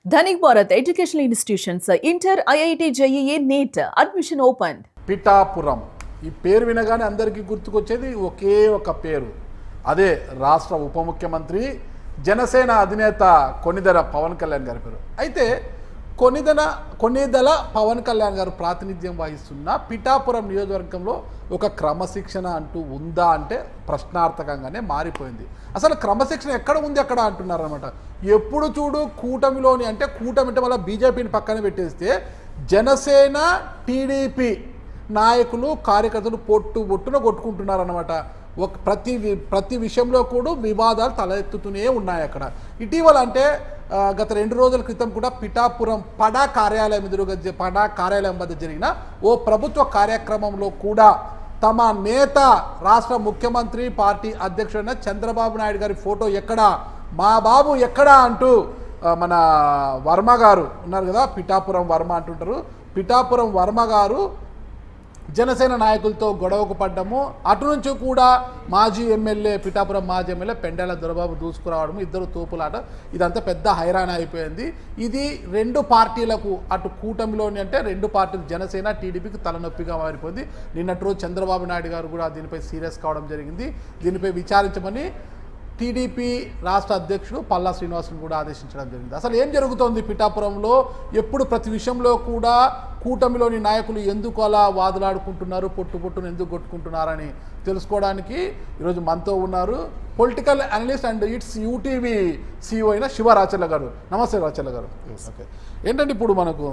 Dhanik Bharat Educational Institutions, Inter, IIT, JEE, NEET, admission opened. Pithapuram ఈ పేరు వినగానే అందరికీ గుర్తుకొచ్చేది ఒకే ఒక పేరు, అదే రాష్ట్ర ఉప ముఖ్యమంత్రి జనసేన అధినేత కొనిదెల పవన్ కళ్యాణ్ గారి పేరు. అయితే కొనిదెల పవన్ కళ్యాణ్ గారు ప్రాతినిధ్యం వహిస్తున్న పిఠాపురం నియోజకవర్గంలో ఒక క్రమశిక్షణ అంటూ ఉందా అంటే ప్రశ్నార్థకంగానే మారిపోయింది. అసలు క్రమశిక్షణ ఎక్కడ ఉంది అక్కడ అంటున్నారు అనమాట. ఎప్పుడు చూడు కూటమిలోని, అంటే కూటమి అంటే మళ్ళీ బీజేపీని పక్కన పెట్టేస్తే జనసేన టీడీపీ నాయకులు కార్యకర్తలు పొట్టున కొట్టుకుంటున్నారు అనమాట. ప్రతి విషయంలో కూడా వివాదాలు తలెత్తుతూనే ఉన్నాయి అక్కడ. ఇటీవల అంటే గత 2 రోజుల క్రితం కూడా పిఠాపురం పడా కార్యాలయం వద్ద జరిగిన ఓ ప్రభుత్వ కార్యక్రమంలో కూడా తమ నేత రాష్ట్ర ముఖ్యమంత్రి పార్టీ అధ్యక్షుడైన చంద్రబాబు నాయుడు గారి ఫోటో ఎక్కడా, మా బాబు ఎక్కడా అంటూ మన వర్మ గారు ఉన్నారు కదా, పిఠాపురం వర్మ అంటుంటారు, పిఠాపురం వర్మ గారు జనసేన నాయకులతో గొడవకు పడ్డము. అటు నుంచి కూడా పిఠాపురం మాజీ ఎమ్మెల్యే పెండెల దొరబాబు దూసుకురావడము, ఇద్దరు తోపులాట, ఇదంతా పెద్ద హైరాణ అయిపోయింది. ఇది 2 పార్టీలకు, అటు కూటమిలోని అంటే 2 పార్టీలు జనసేన టీడీపీకి తలనొప్పిగా మారిపోయింది. నిన్నటి రోజు చంద్రబాబు నాయుడు గారు కూడా దీనిపై సీరియస్ కావడం జరిగింది. దీనిపై విచారించమని టీడీపీ రాష్ట్ర అధ్యక్షుడు పల్లా శ్రీనివాసును కూడా ఆదేశించడం జరిగింది. అసలు ఏం జరుగుతోంది పిఠాపురంలో? ఎప్పుడు ప్రతి విషయంలో కూడా కూటమిలోని నాయకులు ఎందుకు అలా వాదులాడుకుంటున్నారు, పొట్టును ఎందుకు కొట్టుకుంటున్నారని తెలుసుకోవడానికి ఈరోజు మనతో ఉన్నారు political analyst and it's UTV CEO అయిన శివరాచర్ల గారు. నమస్తే రాచర్ల గారు. ఓకే, ఏంటంటే ఇప్పుడు మనకు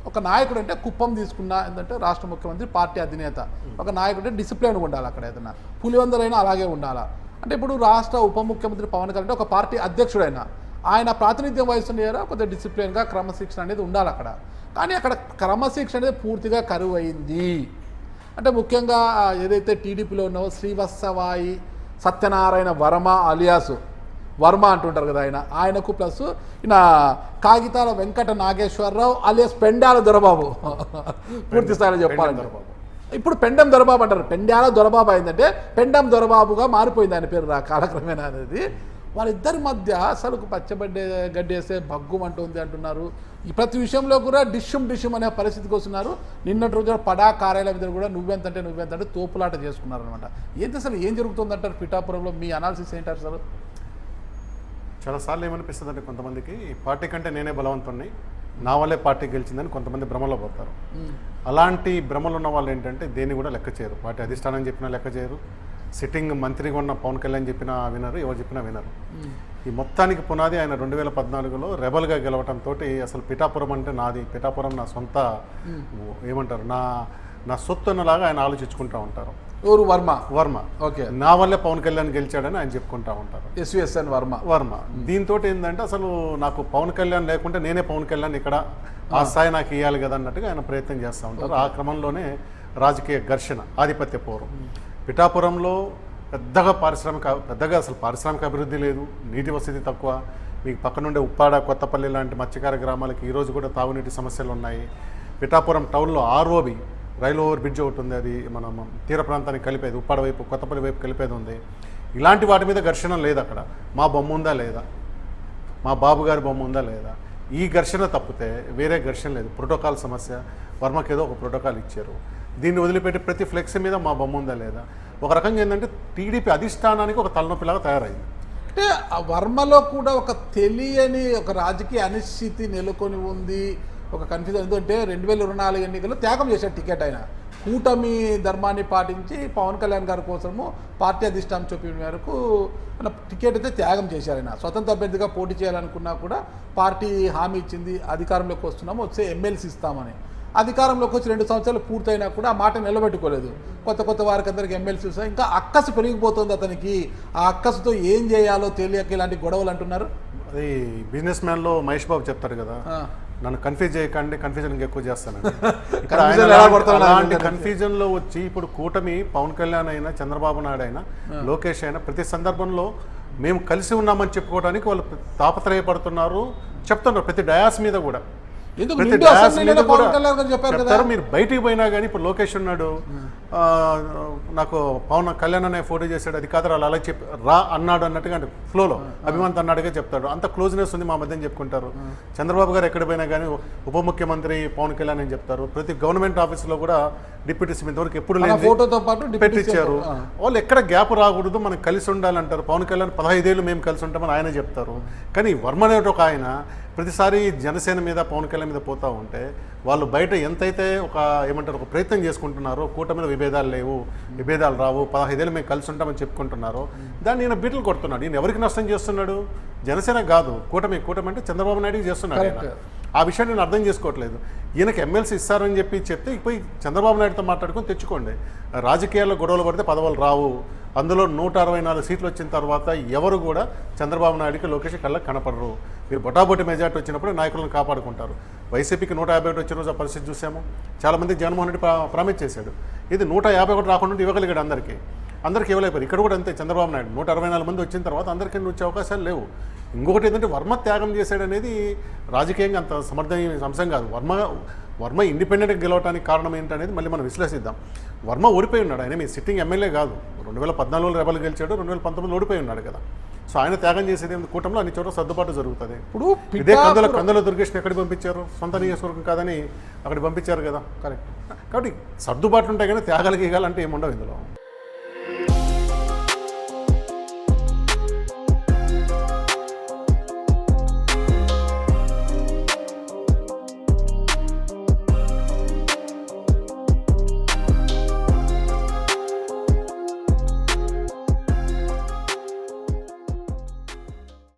ఒక నాయకుడు అంటే కుప్పం తీసుకున్న ఏంటంటే రాష్ట్ర ముఖ్యమంత్రి పార్టీ అధినేత, ఒక నాయకుడు అంటే డిసిప్లిన్గా ఉండాలి. అక్కడ ఏదైనా పులివందరైనా అలాగే ఉండాలా. అంటే ఇప్పుడు రాష్ట్ర ఉప ముఖ్యమంత్రి పవన్ కళ్యాణ్ ఒక పార్టీ అధ్యక్షుడైన ఆయన ప్రాతినిధ్యం వహిస్తున్న కొద్దిగా డిసిప్లిన్గా క్రమశిక్షణ అనేది ఉండాలి అక్కడ. కానీ అక్కడ క్రమశిక్షణ అనేది పూర్తిగా కరువు అయింది. అంటే ముఖ్యంగా ఏదైతే టీడీపీలో ఉన్నావో శ్రీవత్సవాయి సత్యనారాయణ వర్మ అలియాసు వర్మ అంటుంటారు కదా, ఆయనకు ప్లస్ ఈయన కాగితాల వెంకట నాగేశ్వరరావు అలియాస్ పెండాల దొరబాబు, పూర్తి స్థాయిలో చెప్పాలి. ఇప్పుడు పెండం దొరబాబు అంటారు, పెండాల దొరబాబు అయిందంటే పెండం దొరబాబుగా మారిపోయింది ఆయన పేరు కాలక్రమేణా అనేది. వాళ్ళిద్దరి మధ్య అసలు గడ్డేస్తే భగ్గుమంటుంది అంటున్నారు. ఈ ప్రతి విషయంలో కూడా డిష్యూమ్ అనే పరిస్థితికి వస్తున్నారు. నిన్నటి రోజున పడా కార్యాలయం మీద కూడా నువ్వెంతంటే తోపులాట చేసుకున్నారు అనమాట. అసలు ఏం జరుగుతుందంటారు పిఠాపురంలో? మీ అనాలిసిస్ ఏంటారు అసలు? చాలాసార్లు ఏమనిపిస్తుంది అంటే కొంతమందికి పార్టీ కంటే నేనే బలవంతుణ్ణి, నా వల్లే పార్టీ గెలిచిందని కొంతమంది భ్రమలో పోతారు. అలాంటి భ్రమలు ఉన్న వాళ్ళు ఏంటంటే దేన్ని కూడా లెక్క చేయరు. పార్టీ అధిష్టానం చెప్పినా లెక్క చేయరు, సిట్టింగ్ మంత్రిగా ఉన్న పవన్ కళ్యాణ్ చెప్పినా వినరు, ఎవరు చెప్పినా వినరు. ఈ మొత్తానికి పునాది ఆయన 2014లో రెబల్గా గెలవడంతో అసలు పిఠాపురం అంటే నాది, పిఠాపురం నా సొంత ఏమంటారు నా సొత్తు అన్నలాగా ఆయన ఆలోచించుకుంటూ ఉంటారు. ఎవరు? వర్మ. ఓకే, నా వల్లే పవన్ కళ్యాణ్ గెలిచాడని ఆయన చెప్పుకుంటా ఉంటారు. SVSN వర్మ. దీంతో ఏంటంటే అసలు నాకు పవన్ కళ్యాణ్ లేకుంటే నేనే పవన్ కళ్యాణ్ ఇక్కడ ఆ స్థాయి నాకు ఇవ్వాలి కదా అన్నట్టుగా ఆయన ప్రయత్నం చేస్తూ ఉంటారు. ఆ క్రమంలోనే రాజకీయ ఘర్షణ, ఆధిపత్య పోరు. పిఠాపురంలో పెద్దగా అసలు పారిశ్రామిక అభివృద్ధి లేదు, నీటి వసతి తక్కువ. మీకు పక్కనుండే ఉప్పాడ, కొత్తపల్లి లాంటి మత్స్యకార గ్రామాలకి ఈరోజు కూడా తాగునీటి సమస్యలు ఉన్నాయి. పిఠాపురం టౌన్లో ROB రైలు ఓవర్ బ్రిడ్జ్ ఒకటి ఉంది, అది మనం తీర ప్రాంతానికి కలిపేది, ఉప్పాడ వైపు కొత్తపల్లి వైపు కలిపేది ఉంది. ఇలాంటి వాటి మీద ఘర్షణ లేదు అక్కడ. మా బొమ్మ ఉందా లేదా, మా బాబు గారి బొమ్మ ఉందా లేదా, ఈ ఘర్షణ తప్పితే వేరే ఘర్షణ లేదు. ప్రోటోకాల్ సమస్య, వర్మకి ఏదో ఒక ప్రోటోకాల్ ఇచ్చారు, దీన్ని వదిలిపెట్టి ప్రతి ఫ్లెక్స్ మీద మా బొమ్మ ఉందా లేదా. ఒక రకంగా ఏంటంటే టీడీపీ అధిష్టానానికి ఒక తలనొప్పిలాగా తయారైంది. అంటే ఆ వర్మలో కూడా ఒక తెలియని ఒక రాజకీయ అనిశ్చితి నెలకొని ఉంది, ఒక కన్ఫ్యూజన్. ఎందుకంటే 2024 ఎన్నికల్లో త్యాగం చేశాడు టికెట్. ఆయన కూటమి ధర్మాన్ని పాటించి పవన్ కళ్యాణ్ గారి కోసము పార్టీ అధిష్టానం చెప్పిన మేరకు మన టికెట్ అయితే త్యాగం చేశారు. ఆయన స్వతంత్ర అభ్యర్థిగా పోటీ చేయాలనుకున్నా కూడా పార్టీ హామీ ఇచ్చింది, అధికారంలోకి వస్తున్నాము, వచ్చే ఎమ్మెల్సీ ఇస్తామని. అధికారంలోకి వచ్చి 2 సంవత్సరాలు పూర్తయినా కూడా ఆ మాట నిలబెట్టుకోలేదు. కొత్త వారికి అందరికి ఎమ్మెల్సీ వస్తాయి. ఇంకా అక్కసు పెరిగిపోతుంది అతనికి. ఆ అక్కసుతో ఏం చేయాలో తెలియక ఇలాంటి గొడవలు అంటున్నారు. అది బిజినెస్ మ్యాన్లో మహేష్ బాబు చెప్తారు కదా, నన్ను కన్ఫ్యూజ్ చేయకండి, కన్ఫ్యూజన్ ఎక్కువ చేస్తానండి. ఇక్కడ అలాంటి కన్ఫ్యూజన్లో వచ్చి ఇప్పుడు కూటమి పవన్ కళ్యాణ్ అయినా, చంద్రబాబు నాయుడు అయినా, లోకేష్ అయినా ప్రతి సందర్భంలో మేము కలిసి ఉన్నామని చెప్పుకోవడానికి వాళ్ళు తాపత్రయపడుతున్నారు, చెప్తున్నారు. ప్రతి డయాస్ మీద కూడా ఎందుకు ప్రతి నిండు డాష్ అసెంబ్లీలోనే మీద కూడా పవన్ కళ్యాణ్ గారు చెప్పారు కదా. చెప్తారు. మీరు బయటికి పోయినా కానీ ఇప్పుడు లోకేష్ ఉన్నాడు, నాకు పవన్ కళ్యాణ్ అనే ఫోటో చేశాడు, అది కాదు అలా చెప్పి రా అన్నాడు అన్నట్టుగా, అంటే ఫ్లోలో అభిమంత్ అన్నాడుగా చెప్తాడు. అంత క్లోజ్నెస్ ఉంది మా మధ్యని చెప్పుకుంటారు. చంద్రబాబు గారు ఎక్కడ పోయినా కానీ ఉప ముఖ్యమంత్రి పవన్ కళ్యాణ్ అని చెప్తారు. ప్రతి గవర్నమెంట్ ఆఫీస్లో కూడా డిప్యూటీ సీఎం ఇంతవరకు ఎప్పుడు మన లేదు ఫోటోతో పాటు పెట్టించారు. వాళ్ళు ఎక్కడ గ్యాప్ రాకూడదు, మనం కలిసి ఉండాలంటారు. పవన్ కళ్యాణ్ 15 ఏళ్ళు మేము కలిసి ఉంటామని ఆయన చెప్తారు. కానీ వర్మ అనే ఒక ఆయన ప్రతిసారి జనసేన మీద పవన్ కళ్యాణ్ మీద పోతూ ఉంటే వాళ్ళు బయట ఎంతైతే ఒక ప్రయత్నం చేసుకుంటున్నారో, కూటమిలో విభేదాలు లేవు, విభేదాలు రావు, 15 ఏళ్ళు మేము కలిసి ఉంటామని చెప్పుకుంటున్నారో దాన్ని ఈయన బీటలు కొడుతున్నాడు. ఈయన ఎవరికి నష్టం చేస్తున్నాడు? జనసేన కాదు, కూటమి అంటే చంద్రబాబు నాయుడుకి చేస్తున్నాడు ఆయన. ఆ విషయాన్ని నేను అర్థం చేసుకోవట్లేదు. ఈయనకి ఎమ్మెల్సీ ఇస్తారని చెప్తే పోయి చంద్రబాబు నాయుడుతో మాట్లాడుకొని తెచ్చుకోండి. రాజకీయాల్లో గొడవలు పడితే పదవులు రావు. అందులో 164 సీట్లు వచ్చిన తర్వాత ఎవరు కూడా చంద్రబాబు నాయుడుకి లోకేష్ కళ్ళకి కనపడరు. మీరు బొటాబొటి మెజార్టీ వచ్చినప్పుడు నాయకులను కాపాడుకుంటారు. వైసీపీకి 151 వచ్చిన రోజు ఆ పరిస్థితి చూసాము. చాలామంది జగన్మోహన్ రెడ్డి ప్రామిస్ చేశాడు. ఇది 151 రాకుండా ఇవ్వగలిగాడు అందరికీ ఇవ్వలేపారు. ఇక్కడ కూడా అంతే. చంద్రబాబు నాయుడు 164 మంది వచ్చిన తర్వాత అందరికీ వచ్చే అవకాశాలు లేవు. ఇంకొకటి ఏంటంటే వర్మ త్యాగం చేశాడనేది రాజకీయంగా అంత సమర్థనీయ అంశం కాదు. వర్మ ఇండిపెండెంట్గా గెలవడానికి కారణం ఏంటనేది మళ్ళీ మనం విశ్లేషిద్దాం. వర్మ ఓడిపోయి ఉన్నాడు. ఆయన మీ సిట్టింగ్ ఎమ్మెల్యే కాదు. 2014లో రెబల్ గెలిచాడు, 2019లో ఓడిపోయి ఉన్నాడు కదా. సో ఆయన త్యాగం చేసేది కూటమిలో అన్ని చోట్ల సర్దుబాటు జరుగుతుంది. ఇప్పుడు ఇదే కందుల దుర్గేష్ని ఎక్కడికి పంపించారు? సొంత నియోజకవర్గం కాదని అక్కడికి పంపించారు కదా. కరెక్ట్. కాబట్టి సర్దుబాట్లు ఉంటాయి కానీ త్యాగాలు గీగాలంటే ఏముండవు ఇందులో.